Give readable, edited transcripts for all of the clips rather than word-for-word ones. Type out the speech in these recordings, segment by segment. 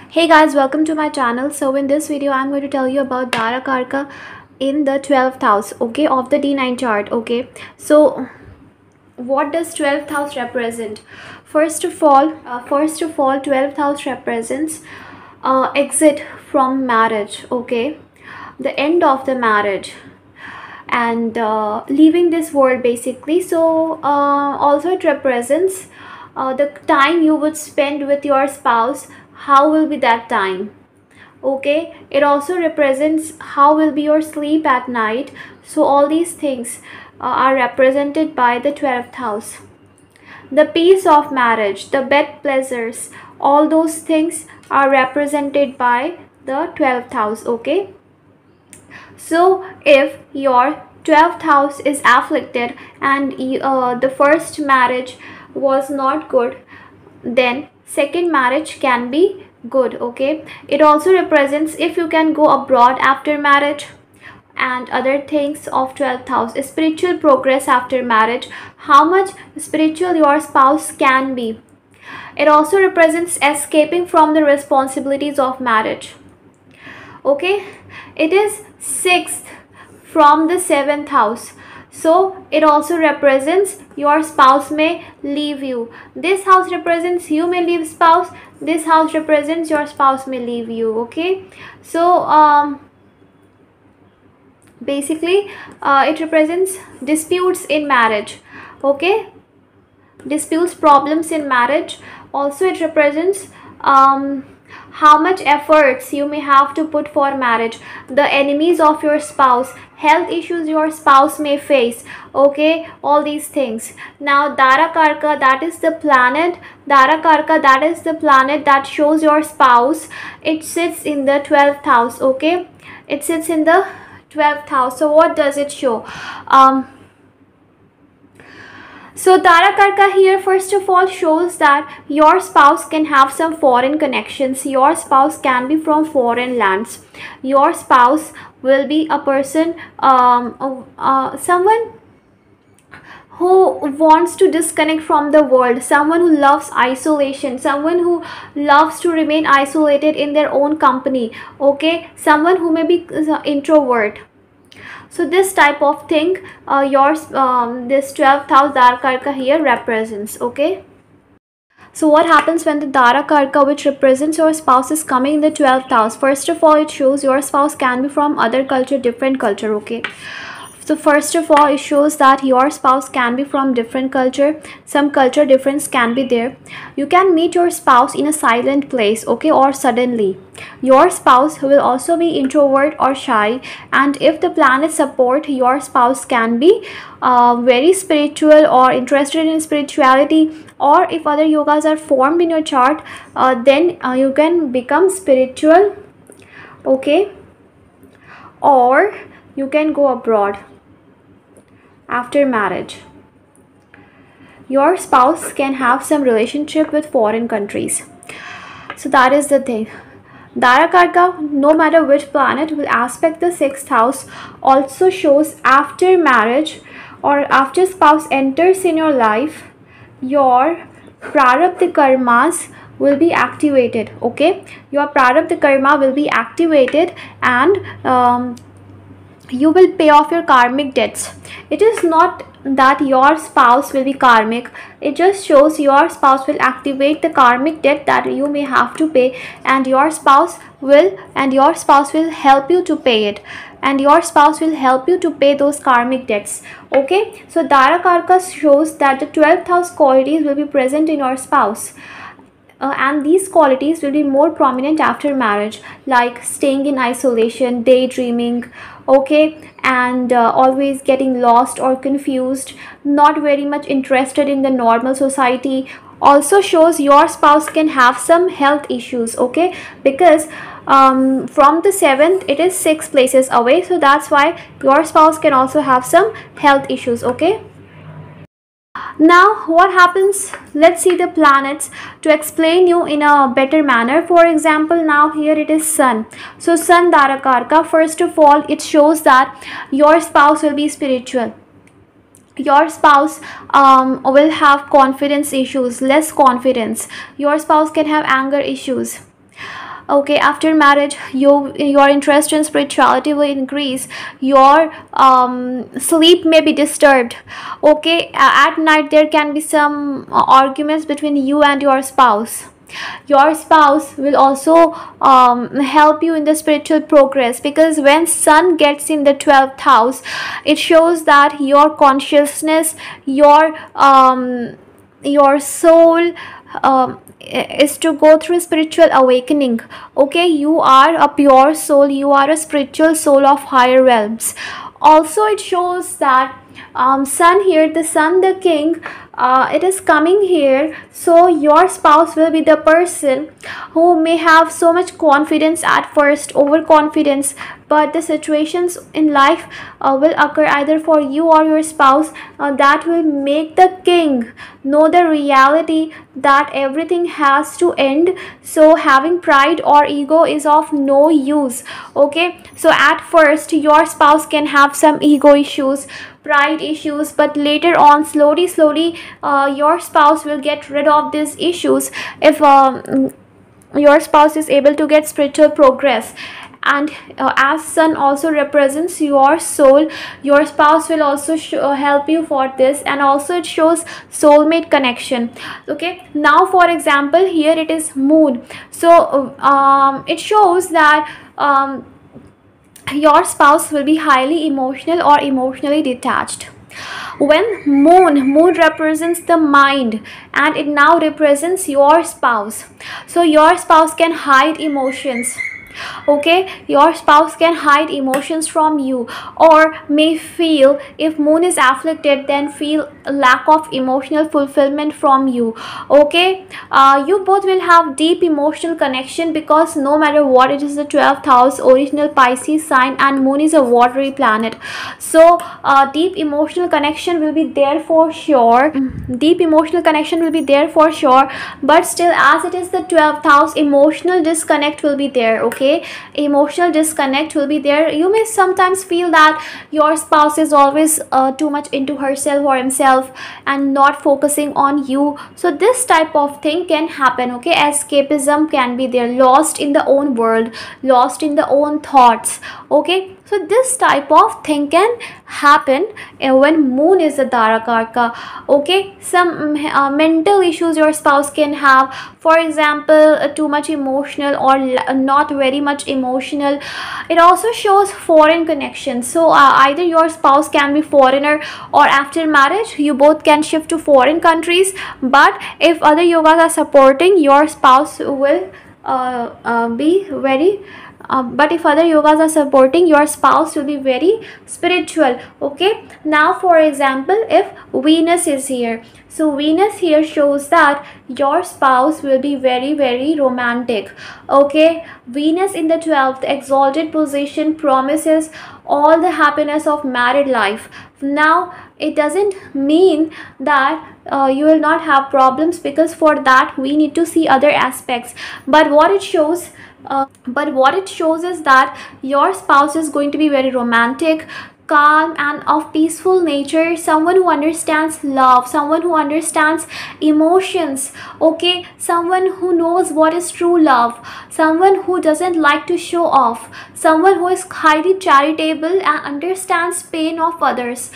Hey guys, welcome to my channel. So in this video I'm going to tell you about Darakaraka in the 12th house, okay, of the D9 chart. Okay, so what does 12th house represent? First of all 12th house represents exit from marriage, okay, the end of the marriage, and leaving this world basically. So also it represents the time you would spend with your spouse. How will be that time? Okay, it also represents how will be your sleep at night. So all these things are represented by the 12th house. The peace of marriage, the bed pleasures, all those things are represented by the 12th house. Okay, so if your 12th house is afflicted and the first marriage was not good, then second marriage can be good. Okay, it also represents if you can go abroad after marriage and other things of 12th house. Spiritual progress after marriage, how much spiritual your spouse can be. It also represents escaping from the responsibilities of marriage. Okay, it is 6th from the 7th house, so it also represents your spouse may leave you. This house represents you may leave spouse, this house represents your spouse may leave you. Okay, so basically it represents disputes in marriage. Okay, disputes, problems in marriage. Also it represents how much efforts you may have to put for marriage, the enemies of your spouse, health issues your spouse may face. Okay, all these things. Now Darakaraka, that is the planet. Darakaraka, that is the planet that shows your spouse. It sits in the 12th house. Okay, it sits in the 12th house. So what does it show? So Darakaraka here first of all shows that your spouse can have some foreign connections. Your spouse can be from foreign lands. Your spouse will be a person, someone who wants to disconnect from the world, someone who loves isolation, someone who loves to remain isolated in their own company. Okay, someone who may be introvert. So this type of thing this 12th house Darakaraka here represents. Okay, so what happens when the Darakaraka, which represents your spouse, is coming in the 12th house? First of all, it shows your spouse can be from other culture, different culture. Okay, so first of all it shows that your spouse can be from different culture, some culture difference can be there. You can meet your spouse in a silent place, okay, or suddenly. Your spouse will also be introvert or shy, and if the planets support, your spouse can be very spiritual or interested in spirituality, or if other yogas are formed in your chart, then you can become spiritual. Okay, or you can go abroad after marriage. Your spouse can have some relationship with foreign countries. So that is the thing. Darakaraka, no matter which planet will aspect the 6th house, also shows after marriage or after spouse enters in your life, your prarabdha karmas will be activated. Okay, your prarabdha karma will be activated, and you will pay off your karmic debts. It is not that your spouse will be karmic, it just shows your spouse will activate the karmic debt that you may have to pay, and your spouse will help you to pay it, and your spouse will help you to pay those karmic debts. Okay, so Darakaraka shows that the 12th house qualities will be present in your spouse. And these qualities will be more prominent after marriage, like staying in isolation, daydreaming, okay, and always getting lost or confused, not very much interested in the normal society. Also shows your spouse can have some health issues. Okay, because from the 7th it is 6 places away, so that's why your spouse can also have some health issues. Okay, now what happens, let's see the planets to explain you in a better manner. For example, now here it is Sun. So Sun Darakaraka, first of all it shows that your spouse will be spiritual. Your spouse will have confidence issues, less confidence. Your spouse can have anger issues. Okay, after marriage, your interest in spirituality will increase. Your sleep may be disturbed. Okay, at night there can be some arguments between you and your spouse. Your spouse will also help you in the spiritual progress, because when sun gets in the 12th house, it shows that your consciousness, your soul is to go through spiritual awakening. Okay, you are a pure soul, you are a spiritual soul of higher realms. Also, it shows that sun here, the sun, the king, it is coming here. So your spouse will be the person who may have so much confidence at first, overconfidence, but the situations in life will occur either for you or your spouse that will make the king know the reality that everything has to end. So having pride or ego is of no use. Okay, so at first your spouse can have some ego issues, pride issues, but later on, slowly your spouse will get rid of these issues if your spouse is able to get spiritual progress. And as sun also represents your soul, your spouse will also help you for this, and also it shows soulmate connection. Okay, now for example, here it is moon. So it shows that your spouse will be highly emotional or emotionally detached. When moon represents the mind, and it now represents your spouse, so your spouse can hide emotions. Okay, your spouse can hide emotions from you, or may feel, if moon is afflicted, then feel a lack of emotional fulfillment from you. Okay, you both will have deep emotional connection, because no matter what, it is the 12th house, original Pisces sign, and moon is a watery planet. So deep emotional connection will be there for sure. Deep emotional connection will be there for sure, but still, as it is the 12th house, emotional disconnect will be there. Okay, emotional disconnect will be there. You may sometimes feel that your spouse is always too much into herself or himself and not focusing on you. So this type of thing can happen. Okay, escapism can be there, lost in the own world, lost in the own thoughts. Okay, so this type of thing can happen when moon is the Darakaraka. Okay, some mental issues your spouse can have, for example, too much emotional or not very much emotional. It also shows foreign connections. So either your spouse can be foreigner, or after marriage you both can shift to foreign countries. But if other yogas are supporting, your spouse will be very but if other yogas are supporting, your spouse will be very spiritual. Okay, now for example, if Venus is here, so Venus here shows that your spouse will be very romantic. Okay, Venus in the 12th exalted position promises all the happiness of married life. Now it doesn't mean that you will not have problems, because for that we need to see other aspects. But what it shows is that your spouse is going to be very romantic, calm, and of peaceful nature, someone who understands love, someone who understands emotions. Okay, someone who knows what is true love, someone who doesn't like to show off, someone who is highly charitable and understands pain of others.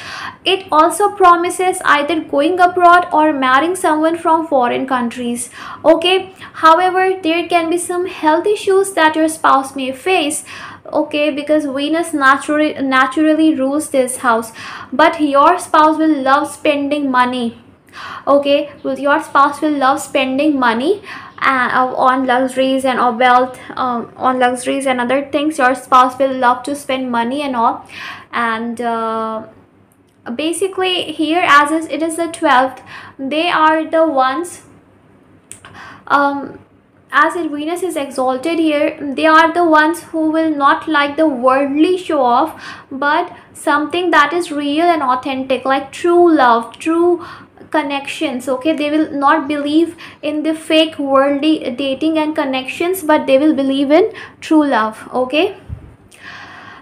It also promises either going abroad or marrying someone from foreign countries. Okay, however, there can be some health issues that your spouse may face. Okay, because Venus naturally rules this house, but your spouse will love spending money. Okay, your spouse will love spending money on luxuries and wealth, on luxuries and other things. Your spouse will love to spend money and all. And basically here, as it is the 12th, they are the ones, as Venus is exalted here, they are the ones who will not like the worldly show off, but something that is real and authentic, like true love, true connections. Okay, they will not believe in the fake worldly dating and connections, but they will believe in true love. Okay,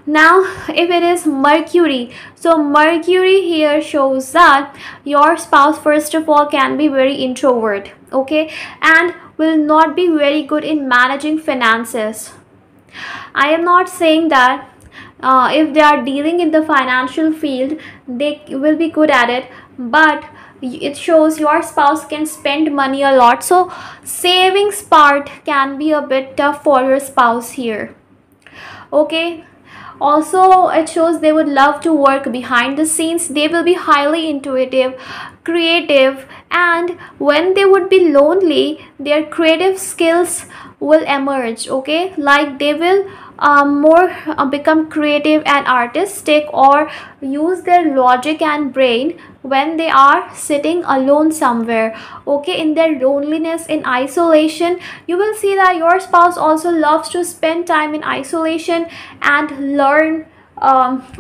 now if it is Mercury, so Mercury here shows that your spouse first of all can be very introvert. Okay, and will not be very good in managing finances. I am not saying that if they are dealing in the financial field, they will be good at it, but it shows your spouse can spend money a lot. So savings part can be a bit tough for your spouse here. Okay, also it shows they would love to work behind the scenes. They will be highly intuitive, creative, and when they would be lonely, their creative skills will emerge. Okay, like they will more become creative and artistic, or use their logic and brain when they are sitting alone somewhere. Okay, in their loneliness, in isolation, you will see that your spouse also loves to spend time in isolation and learn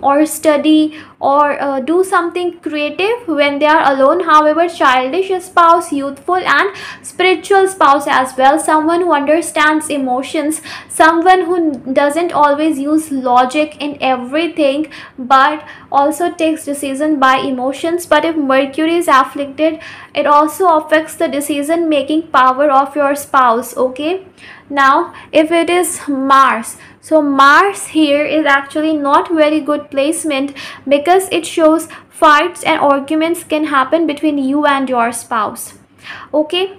or study or do something creative when they are alone. However, childish spouse, youthful and spiritual spouse as well, someone who understands emotions, someone who doesn't always use logic in everything but also takes decision by emotions. But if Mercury is afflicted, it also affects the decision making power of your spouse. Okay, now if it is Mars, so Mars here is actually not very good placement, because it shows fights and arguments can happen between you and your spouse. Okay,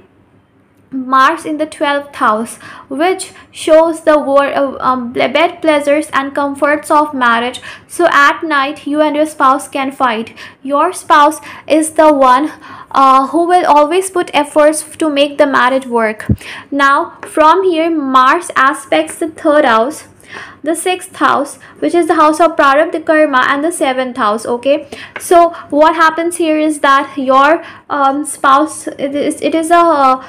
Mars in the 12th house, which shows the bed pleasures and comforts of marriage. So at night, you and your spouse can fight. Your spouse is the one who will always put efforts to make the marriage work. Now from here, Mars aspects the 3rd house, the 6th house, which is the house of Prarabdha Karma, and the 7th house. Okay, so what happens here is that your spouse, it is a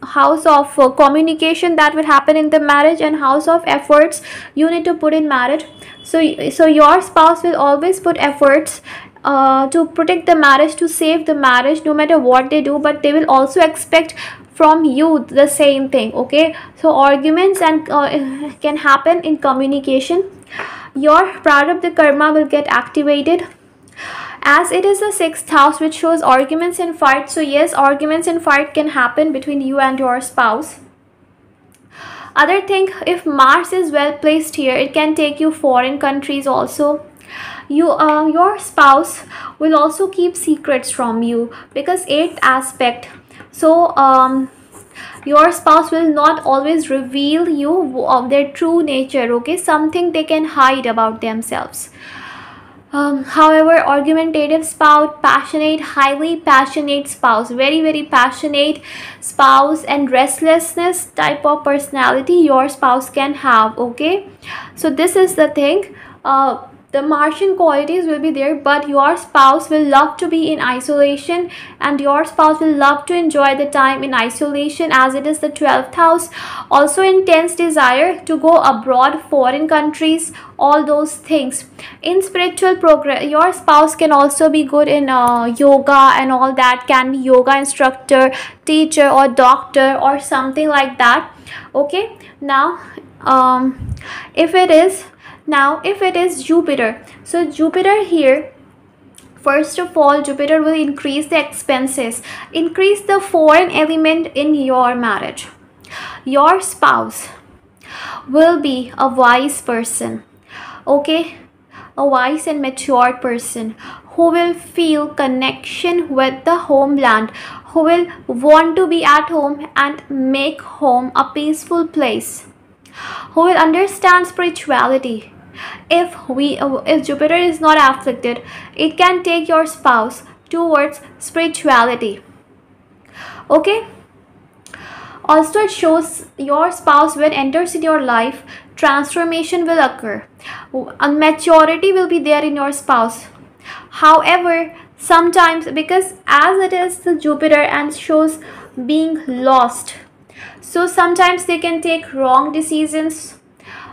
house of communication that will happen in the marriage, and house of efforts you need to put in marriage. So your spouse will always put efforts to protect the marriage, to save the marriage, no matter what they do, but they will also expect from you the same thing. Okay, so arguments and can happen in communication. Your Prarabdha Karma will get activated, as it is the 6th house, which shows arguments and fights. So yes, arguments and fight can happen between you and your spouse. Other thing, if Mars is well placed here, it can take you foreign countries also. Your spouse will also keep secrets from you, because 8th aspect. So your spouse will not always reveal you of their true nature. Okay, something they can hide about themselves. However, argumentative spouse, passionate, highly passionate spouse, very passionate spouse, and restlessness type of personality your spouse can have. Okay, so this is the thing. The Martian qualities will be there, but your spouse will love to be in isolation, and your spouse will love to enjoy the time in isolation, as it is the 12th house. Also intense desire to go abroad, foreign countries, all those things. In spiritual progress, your spouse can also be good in yoga and all that, can be yoga instructor, teacher, or doctor, or something like that. Okay, now if it is Jupiter, so Jupiter here, first of all, Jupiter will increase the expenses, increase the foreign element in your marriage. Your spouse will be a wise person. Okay, a wise and mature person who will feel connection with the homeland, who will want to be at home and make home a peaceful place, who will understand spirituality. If Jupiter is not afflicted, it can take your spouse towards spirituality. Okay, also it shows your spouse when enters in your life, transformation will occur, and maturity will be there in your spouse. However, sometimes, because as it is the Jupiter and shows being lost, so sometimes they can take wrong decisions.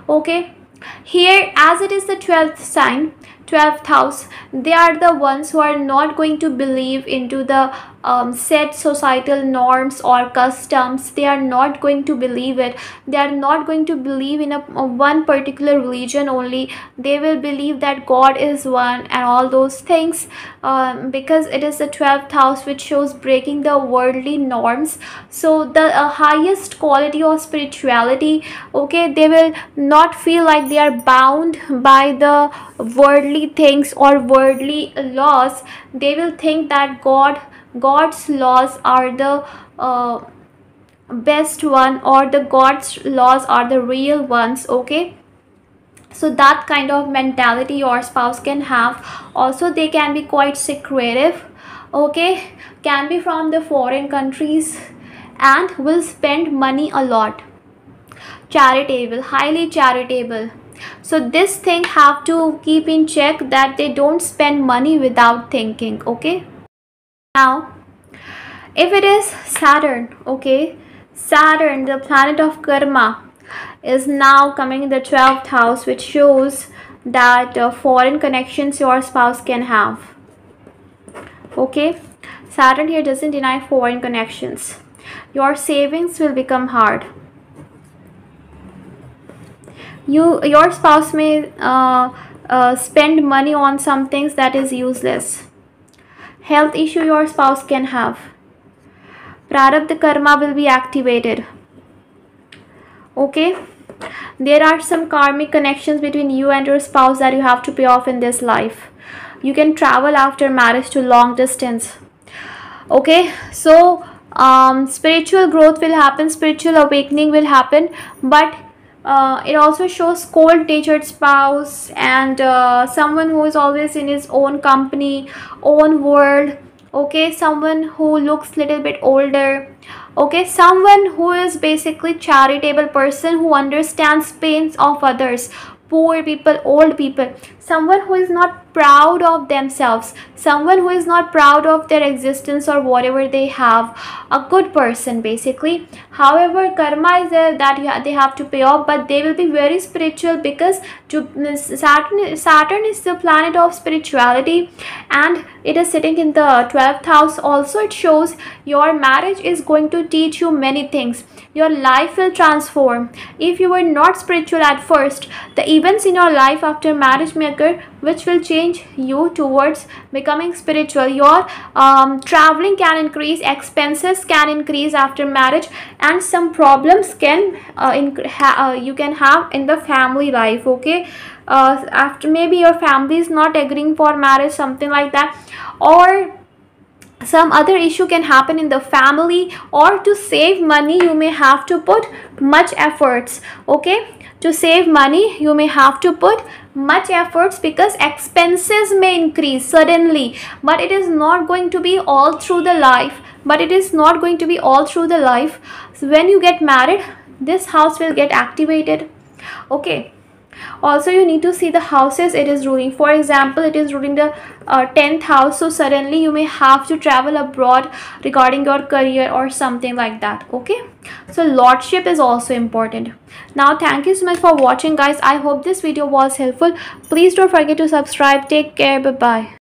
Okay, here as it is the 12th sign, 12th house, they are the ones who are not going to believe into the set societal norms or customs. They are not going to believe it. They are not going to believe in a one particular religion only. They will believe that God is one and all those things, because it is the 12th house, which shows breaking the worldly norms. So the highest quality of spirituality, okay, they will not feel like they are bound by the worldly things or worldly laws. They will think that God's laws are the best one, or the God's laws are the real ones. Okay, so that kind of mentality your spouse can have. Also, they can be quite secretive, okay, can be from the foreign countries, and will spend money a lot. Charitable, highly charitable. So this thing have to keep in check, that they don't spend money without thinking. Okay, now if it is Saturn, okay, Saturn, the planet of karma, is now coming in the 12th house, which shows that foreign connections your spouse can have. Okay, Saturn here doesn't deny foreign connections. Your savings will become hard. Your spouse may spend money on some things that is useless. Health issue your spouse can have. Prarabdha karma will be activated. Okay, there are some karmic connections between you and your spouse that you have to pay off in this life. You can travel after marriage to long distance. Okay, so spiritual growth will happen, spiritual awakening will happen, but it also shows cold-natured spouse, and someone who is always in his own company, own world. Okay, someone who looks little bit older. Okay, someone who is basically charitable person, who understands pains of others, poor people, old people. Someone who is not proud of themselves, someone who is not proud of their existence or whatever they have. A good person basically. However, karma is there that they have to pay off, but they will be very spiritual, because Saturn is the planet of spirituality, and it is sitting in the 12th house. Also, it shows your marriage is going to teach you many things. Your life will transform. If you were not spiritual at first, the events in your life after marriage may occur, which will change you towards becoming spiritual. Your traveling can increase, expenses can increase after marriage, and some problems can you can have in the family life. Okay, after maybe your family is not agreeing for marriage, something like that, or some other issue can happen in the family, or to save money you may have to put much efforts. Okay, to save money you may have to put much efforts, because expenses may increase suddenly, but it is not going to be all through the life. So when you get married, this house will get activated. Okay, also you need to see the houses it is ruling. For example, it is ruling the 10th house, so suddenly you may have to travel abroad regarding your career or something like that. Okay, so lordship is also important. Now thank you so much for watching, guys. I hope this video was helpful. Please don't forget to subscribe. Take care. Bye bye.